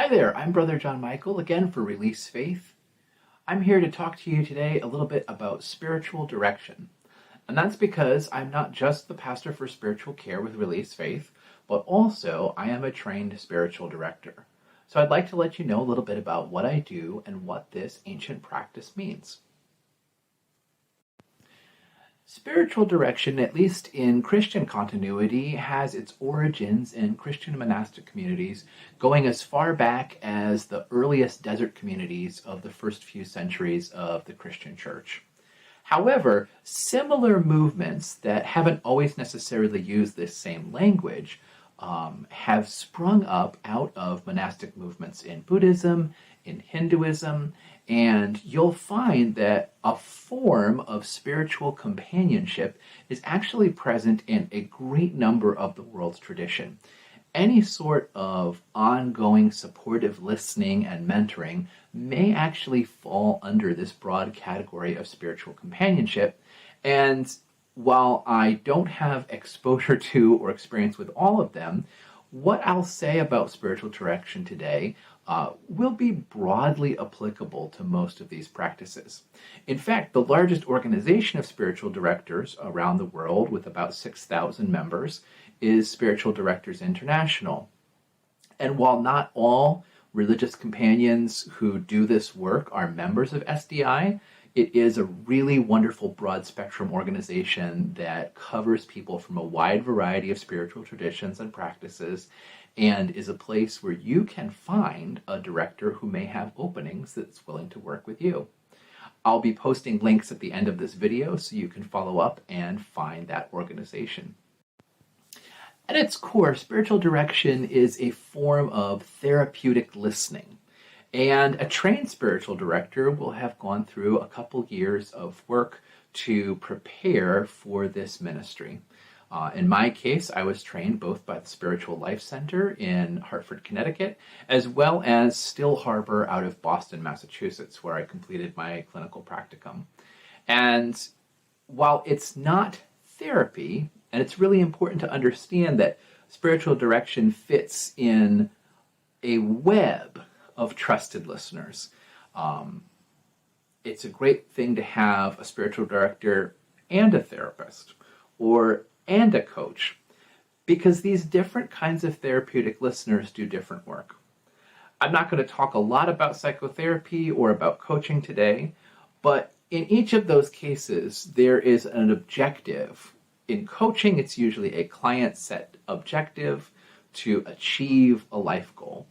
Hi there, I'm Brother John Michael, again for Release Faith. I'm here to talk to you today a little bit about spiritual direction. And that's because I'm not just the pastor for spiritual care with Release Faith, but also I am a trained spiritual director. So I'd like to let you know a little bit about what I do and what this ancient practice means. Spiritual direction, at least in Christian continuity, has its origins in Christian monastic communities going as far back as the earliest desert communities of the first few centuries of the Christian church. However, similar movements that haven't always necessarily used this same language have sprung up out of monastic movements in Buddhism, in Hinduism, and you'll find that a form of spiritual companionship is actually present in a great number of the world's tradition. Any sort of ongoing supportive listening and mentoring may actually fall under this broad category of spiritual companionship. And while I don't have exposure to or experience with all of them, what I'll say about spiritual direction today will be broadly applicable to most of these practices. In fact, the largest organization of spiritual directors around the world, with about 6,000 members, is Spiritual Directors International. And while not all religious companions who do this work are members of SDI, it is a really wonderful broad spectrum organization that covers people from a wide variety of spiritual traditions and practices, and is a place where you can find a director who may have openings that's willing to work with you. I'll be posting links at the end of this video so you can follow up and find that organization. At its core, spiritual direction is a form of therapeutic listening. And a trained spiritual director will have gone through a couple years of work to prepare for this ministry. In my case, I was trained both by the Spiritual Life Center in Hartford, Connecticut, as well as Still Harbor out of Boston, Massachusetts, where I completed my clinical practicum. And while it's not therapy, and it's really important to understand that spiritual direction fits in a web of trusted listeners. It's a great thing to have a spiritual director and a therapist, and a coach, because these different kinds of therapeutic listeners do different work. I'm not going to talk a lot about psychotherapy or about coaching today, but in each of those cases, there is an objective. In coaching, it's usually a client-set objective to achieve a life goal.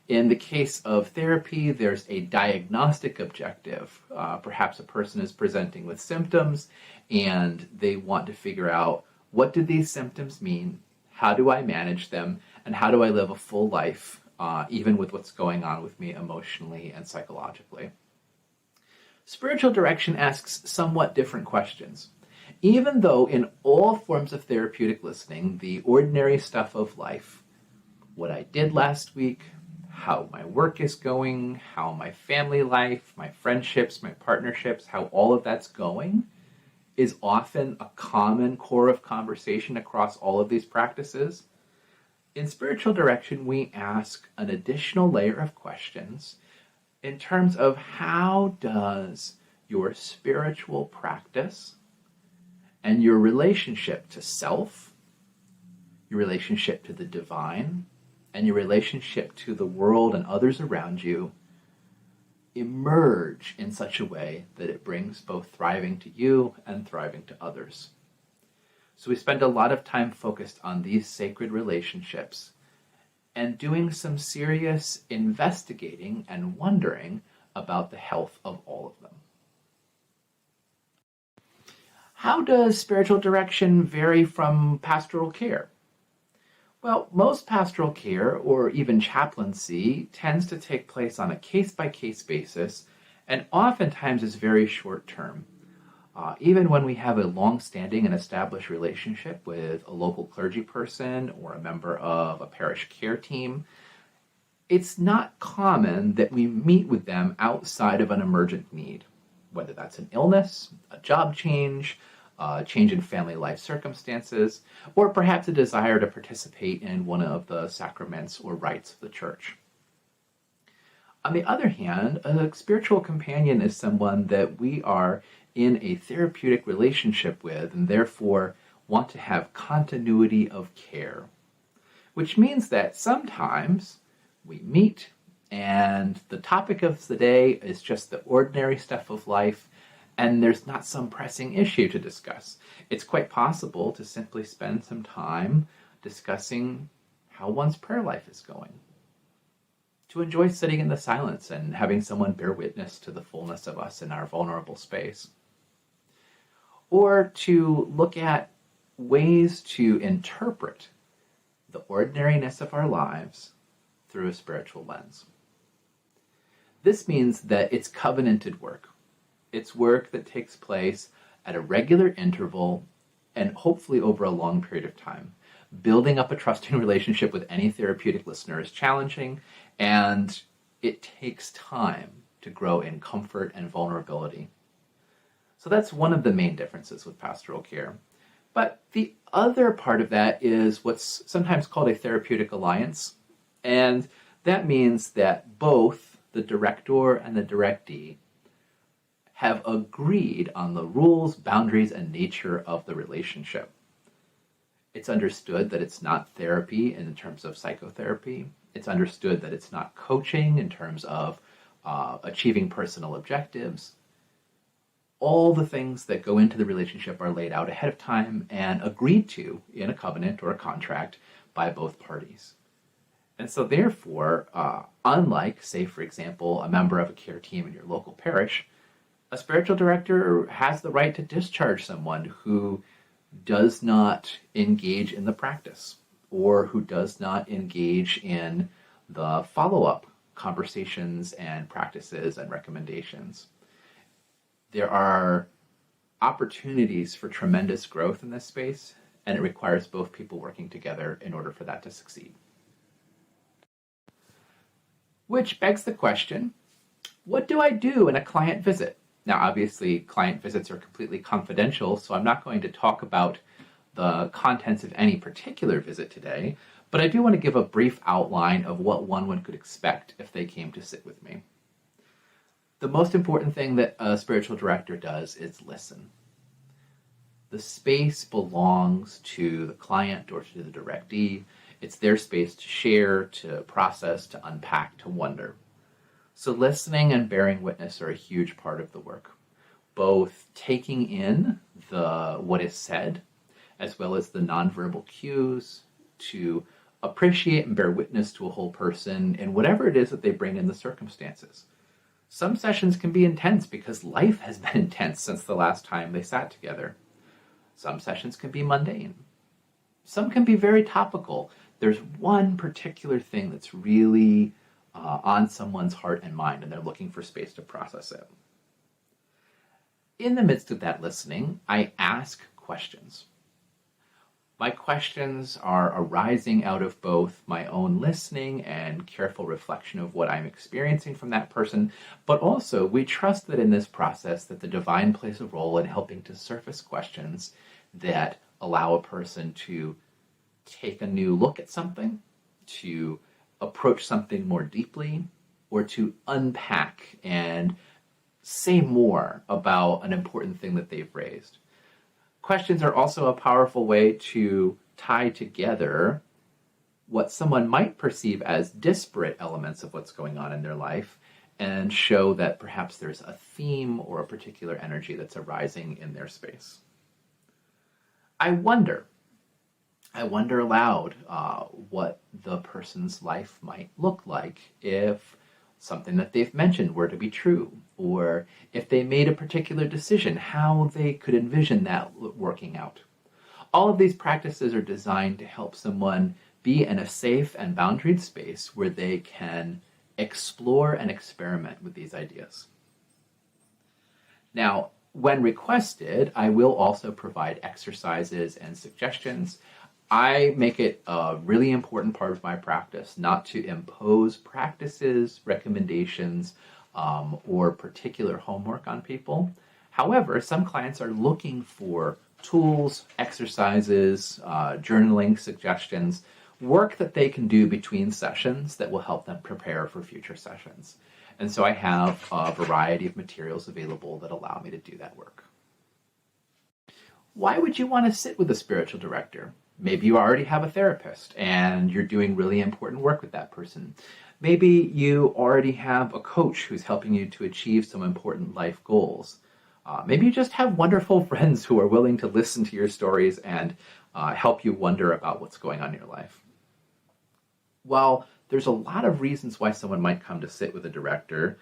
In the case of therapy, there's a diagnostic objective. Perhaps a person is presenting with symptoms and they want to figure out, what do these symptoms mean? How do I manage them? And how do I live a full life, even with what's going on with me emotionally and psychologically? Spiritual direction asks somewhat different questions. Even though in all forms of therapeutic listening, the ordinary stuff of life, what I did last week, how my work is going, how my family life, my friendships, my partnerships, how all of that's going, is often a common core of conversation across all of these practices. In spiritual direction, we ask an additional layer of questions in terms of how does your spiritual practice and your relationship to self, your relationship to the divine, and your relationship to the world and others around you emerge in such a way that it brings both thriving to you and thriving to others. So we spend a lot of time focused on these sacred relationships and doing some serious investigating and wondering about the health of all of them. How does spiritual direction vary from pastoral care? Well, most pastoral care, or even chaplaincy, tends to take place on a case-by-case basis, and oftentimes is very short-term. Even when we have a long-standing and established relationship with a local clergy person or a member of a parish care team, it's not common that we meet with them outside of an emergent need, whether that's an illness, a job change in family life circumstances, or perhaps a desire to participate in one of the sacraments or rites of the church. On the other hand, a spiritual companion is someone that we are in a therapeutic relationship with and therefore want to have continuity of care, which means that sometimes we meet and the topic of the day is just the ordinary stuff of life and there's not some pressing issue to discuss. It's quite possible to simply spend some time discussing how one's prayer life is going, to enjoy sitting in the silence and having someone bear witness to the fullness of us in our vulnerable space, or to look at ways to interpret the ordinariness of our lives through a spiritual lens. This means that it's covenanted work. It's work that takes place at a regular interval and hopefully over a long period of time. Building up a trusting relationship with any therapeutic listener is challenging, and it takes time to grow in comfort and vulnerability. So that's one of the main differences with pastoral care. But the other part of that is what's sometimes called a therapeutic alliance, and that means that both the director and the directee have agreed on the rules, boundaries, and nature of the relationship. It's understood that it's not therapy in terms of psychotherapy. It's understood that it's not coaching in terms of achieving personal objectives. All the things that go into the relationship are laid out ahead of time and agreed to in a covenant or a contract by both parties. And so therefore, unlike, say, for example, a member of a care team in your local parish, a spiritual director has the right to discharge someone who does not engage in the practice or who does not engage in the follow-up conversations and practices and recommendations. There are opportunities for tremendous growth in this space, and it requires both people working together in order for that to succeed. Which begs the question, what do I do in a client visit? Now, obviously, client visits are completely confidential, so I'm not going to talk about the contents of any particular visit today, but I do want to give a brief outline of what one could expect if they came to sit with me. The most important thing that a spiritual director does is listen. The space belongs to the client or to the directee. It's their space to share, to process, to unpack, to wonder. So listening and bearing witness are a huge part of the work, both taking in what is said, as well as the nonverbal cues, to appreciate and bear witness to a whole person in whatever it is that they bring in the circumstances. Some sessions can be intense because life has been intense since the last time they sat together. Some sessions can be mundane. Some can be very topical. There's one particular thing that's really on someone's heart and mind, and they're looking for space to process it. In the midst of that listening, I ask questions. My questions are arising out of both my own listening and careful reflection of what I'm experiencing from that person, but also we trust that in this process that the divine plays a role in helping to surface questions that allow a person to take a new look at something, to approach something more deeply, or to unpack and say more about an important thing that they've raised. Questions are also a powerful way to tie together what someone might perceive as disparate elements of what's going on in their life and show that perhaps there's a theme or a particular energy that's arising in their space. I wonder aloud what the person's life might look like if something that they've mentioned were to be true, or if they made a particular decision, how they could envision that working out. All of these practices are designed to help someone be in a safe and boundaried space where they can explore and experiment with these ideas. Now, when requested, I will also provide exercises and suggestions. I make it a really important part of my practice not to impose practices, recommendations, or particular homework on people. However, some clients are looking for tools, exercises, journaling suggestions, work that they can do between sessions that will help them prepare for future sessions. And so I have a variety of materials available that allow me to do that work. Why would you want to sit with a spiritual director? Maybe you already have a therapist and you're doing really important work with that person. Maybe you already have a coach who's helping you to achieve some important life goals. Maybe you just have wonderful friends who are willing to listen to your stories and help you wonder about what's going on in your life. Well, there's a lot of reasons why someone might come to sit with a director.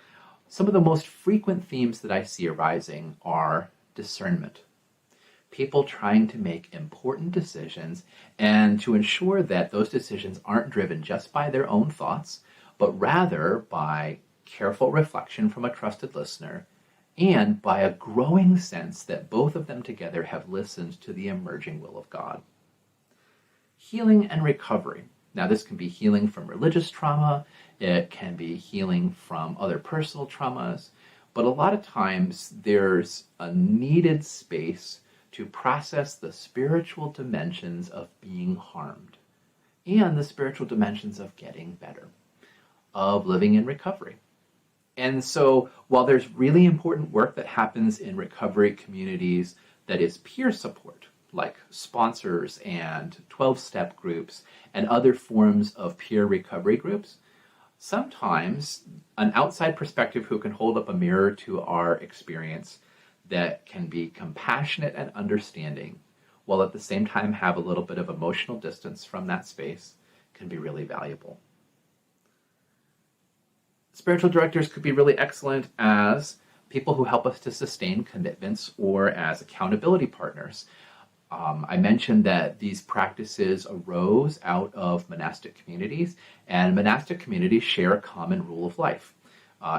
Some of the most frequent themes that I see arising are discernment. People trying to make important decisions and to ensure that those decisions aren't driven just by their own thoughts, but rather by careful reflection from a trusted listener and by a growing sense that both of them together have listened to the emerging will of God. Healing and recovery. Now, this can be healing from religious trauma, it can be healing from other personal traumas, but a lot of times there's a needed space to process the spiritual dimensions of being harmed and the spiritual dimensions of getting better, of living in recovery. And so while there's really important work that happens in recovery communities that is peer support, like sponsors and 12-step groups and other forms of peer recovery groups, sometimes an outside perspective who can hold up a mirror to our experience that can be compassionate and understanding, while at the same time have a little bit of emotional distance from that space, can be really valuable. Spiritual directors could be really excellent as people who help us to sustain commitments or as accountability partners. I mentioned that these practices arose out of monastic communities, and monastic communities share a common rule of life.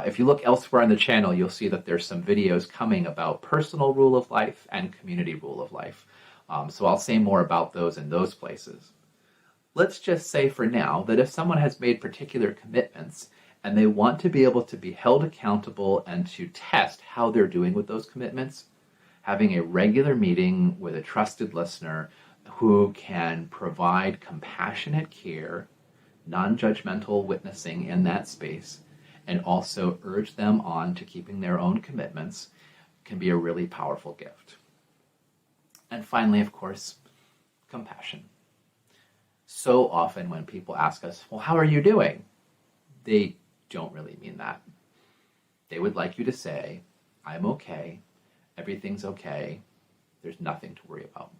If you look elsewhere on the channel, you'll see that there's some videos coming about personal rule of life and community rule of life. So I'll say more about those in those places. Let's just say for now that if someone has made particular commitments and they want to be able to be held accountable and to test how they're doing with those commitments, having a regular meeting with a trusted listener who can provide compassionate care, non-judgmental witnessing in that space, and also urge them on to keeping their own commitments can be a really powerful gift. And finally, of course, compassion. So often when people ask us, well, how are you doing? They don't really mean that. They would like you to say, I'm okay, everything's okay, there's nothing to worry about.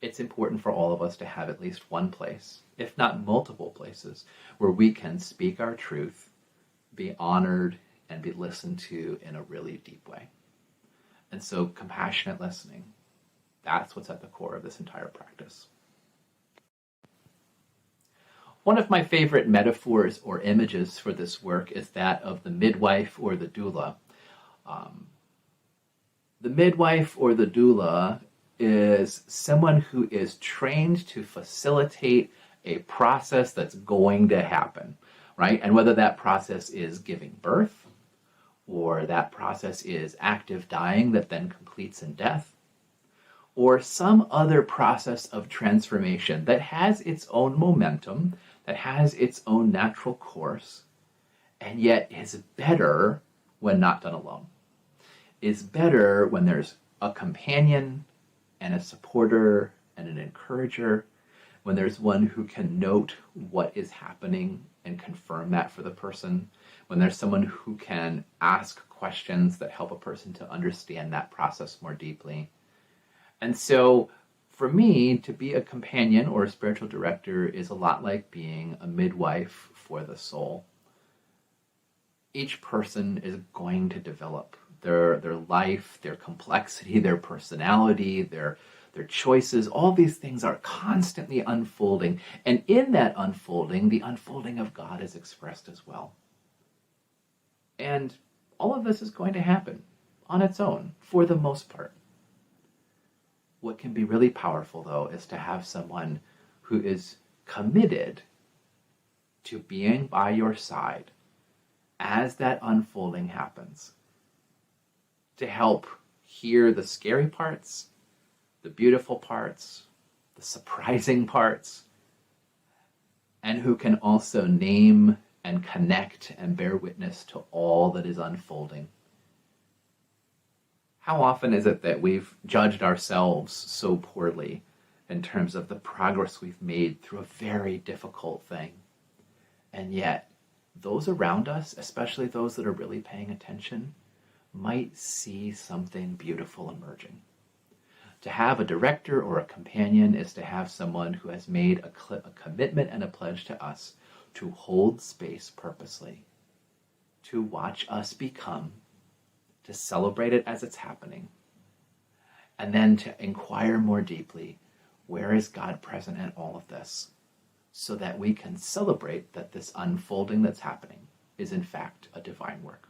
It's important for all of us to have at least one place, if not multiple places, where we can speak our truth, be honored, and be listened to in a really deep way. And so compassionate listening, that's what's at the core of this entire practice. One of my favorite metaphors or images for this work is that of the midwife or the doula. The midwife or the doula is someone who is trained to facilitate a process that's going to happen, right? And whether that process is giving birth, or that process is active dying that then completes in death, or some other process of transformation that has its own momentum, that has its own natural course, and yet is better when not done alone. Is better when there's a companion and a supporter and an encourager, when there's one who can note what is happening and confirm that for the person, when there's someone who can ask questions that help a person to understand that process more deeply. And so for me, to be a companion or a spiritual director is a lot like being a midwife for the soul. Each person is going to develop their life, their complexity, their personality, their choices. All these things are constantly unfolding. And in that unfolding, the unfolding of God is expressed as well. And all of this is going to happen on its own, for the most part. What can be really powerful, though, is to have someone who is committed to being by your side as that unfolding happens, to help hear the scary parts, the beautiful parts, the surprising parts, and who can also name and connect and bear witness to all that is unfolding. How often is it that we've judged ourselves so poorly in terms of the progress we've made through a very difficult thing? And yet, those around us, especially those that are really paying attention, might see something beautiful emerging. To have a director or a companion is to have someone who has made a commitment and a pledge to us to hold space purposely, to watch us become, to celebrate it as it's happening, and then to inquire more deeply, where is God present in all of this, so that we can celebrate that this unfolding that's happening is in fact a divine work.